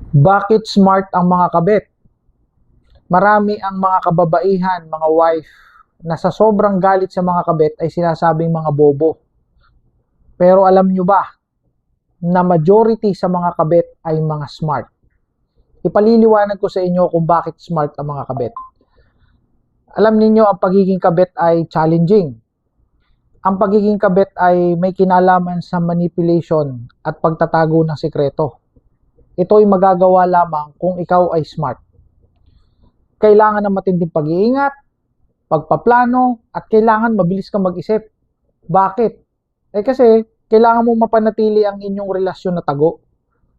Bakit smart ang mga kabit? Marami ang mga kababaihan, mga wife, na sa sobrang galit sa mga kabit ay sinasabing mga bobo. Pero alam nyo ba na majority sa mga kabit ay mga smart? Ipaliliwanag ko sa inyo kung bakit smart ang mga kabit. Alam niyo ang pagiging kabit ay challenging. Ang pagiging kabit ay may kinalaman sa manipulation at pagtatago ng sekreto. Ito ay magagawa lamang kung ikaw ay smart. Kailangan ng matinding pag-iingat, pagpaplano, at kailangan mabilis kang mag-isip. Bakit? Kasi kailangan mo mapanatili ang inyong relasyon na tago.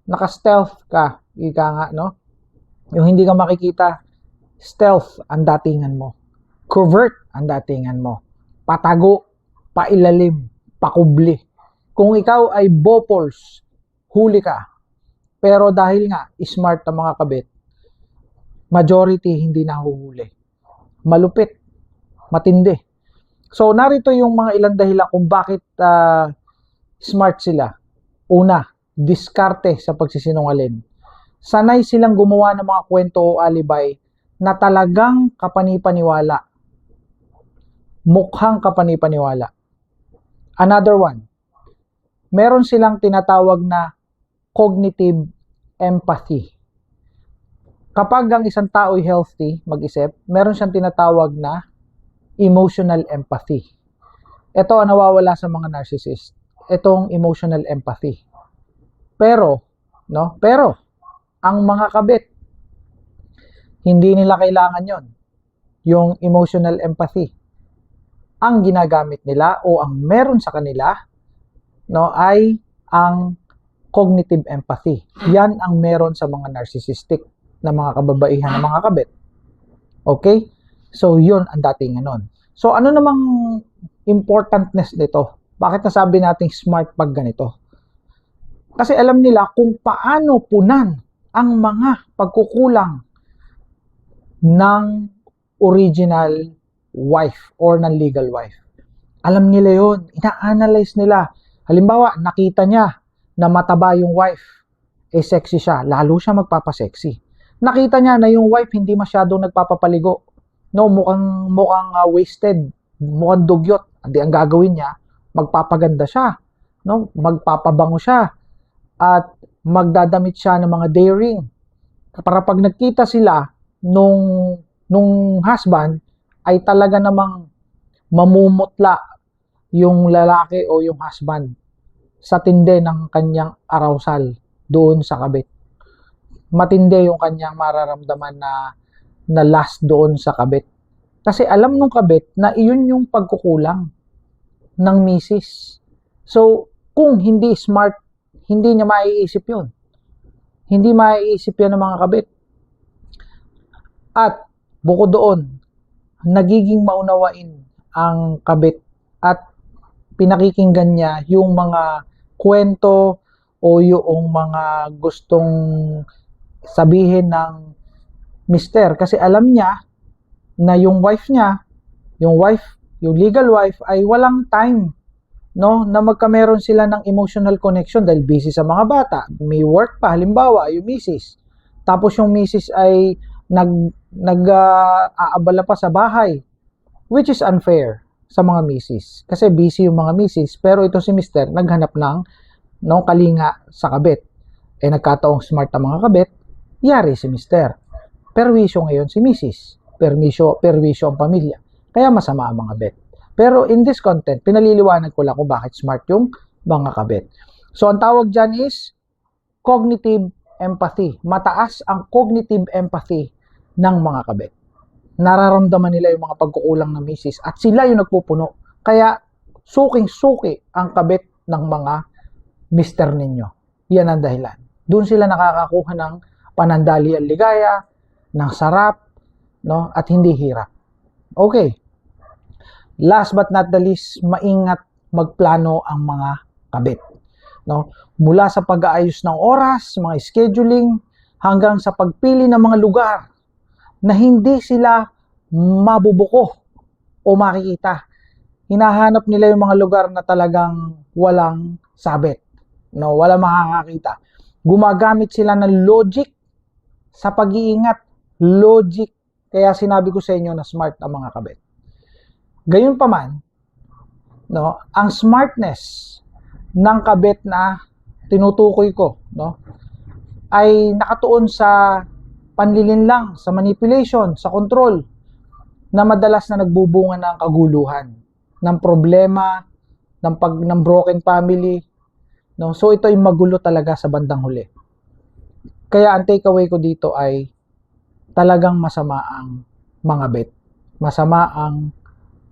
Naka-stealth ka, ika nga, no? Yung hindi ka makikita, stealth ang datingan mo. Covert ang datingan mo. Patago, pailalim, pakubli. Kung ikaw ay bopols, huli ka. Pero dahil nga, smart ang mga kabit, majority hindi nahuhuli. Malupit, matindi. So, narito yung mga ilang dahilan kung bakit smart sila. Una, diskarte sa pagsisinungaling. Sanay silang gumawa ng mga kwento o alibay na talagang kapanipaniwala. Mukhang kapanipaniwala. Another one, meron silang tinatawag na cognitive empathy. Kapag ang isang tao ay healthy, mag-isip, meron siyang tinatawag na emotional empathy. Ito ang nawawala sa mga narcissist. Itong emotional empathy. Pero ang mga kabit, hindi nila kailangan yon, yung emotional empathy. Ang ginagamit nila o ang meron sa kanila, ay ang cognitive empathy. Yan ang meron sa mga narcissistic na mga kababaihan ng mga kabit. Okay? So, yun ang dating nun. So, ano namang importantness nito? Bakit nasabi nating smart pag ganito? Kasi alam nila kung paano punan ang mga pagkukulang ng original wife or ng legal wife. Alam nila yun. Ina-analyze nila. Halimbawa, nakita niya na mataba yung wife, sexy siya, lalo siya magpapasexy. Nakita niya na yung wife hindi masyadong nagpapapaligo. Mukhang wasted, mukhang dugyot. Ang gagawin niya, magpapaganda siya, magpapabango siya, at magdadamit siya ng mga daring. Para pag nagkita sila nung husband, ay talaga namang mamumutla yung lalaki o yung husband sa tindi ng kanyang arousal doon sa kabit. Matindi yung kanyang mararamdaman na lust doon sa kabit. Kasi alam nung kabit na iyon yung pagkukulang ng misis. So, kung hindi smart, hindi niya maiisip yun. Hindi maiisip yan ng mga kabit. At bukod doon, nagiging maunawain ang kabit at pinakikinggan niya yung mga kwento o yung mga gustong sabihin ng mister. Kasi alam niya na yung wife niya, yung legal wife ay walang time, na magkameron sila ng emotional connection dahil busy sa mga bata. May work pa, halimbawa, yung misis. Tapos yung misis ay nag-aabala pa sa bahay, which is unfair sa mga misis. Kasi busy yung mga misis, pero ito si mister naghanap ng kalinga sa kabit. Nagkataong smart ang mga kabit, yari si mister. Perwisyo ngayon si misis. Perwisyo ang pamilya. Kaya masama ang mga kabit. Pero in this content, pinaliliwanag ko lang kung bakit smart yung mga kabit. So, ang tawag dyan is cognitive empathy. Mataas ang cognitive empathy ng mga kabit. Nararamdaman nila yung mga pagkukulang ng misis at sila yung nagpupuno. Kaya suking-suki ang kabit ng mga mister ninyo. Yan ang dahilan. Doon sila nakakakuha ng panandalian ligaya, ng sarap, at hindi hirap. Okay. Last but not the least, maingat magplano ang mga kabit. Mula sa pag-aayos ng oras, mga scheduling, hanggang sa pagpili ng mga lugar na hindi sila mabubuko o makikita. Hinahanap nila yung mga lugar na talagang walang sabit. Walang makakakita. Gumagamit sila ng logic sa pag-iingat, logic. Kaya sinabi ko sa inyo na smart ang mga kabet. Gayunpaman, no, ang smartness ng kabet na tinutukoy ko, no, ay nakatuon sa panlilinlang, sa manipulation, sa control, na madalas na nagbubunga ng kaguluhan, ng problema, ng broken family, no? So ito ay magulo talaga sa bandang huli. Kaya ang takeaway ko dito ay talagang masama ang mga bet. Masama ang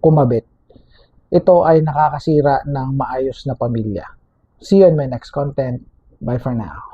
kumabet. Ito ay nakakasira ng maayos na pamilya. See you in my next content. Bye for now.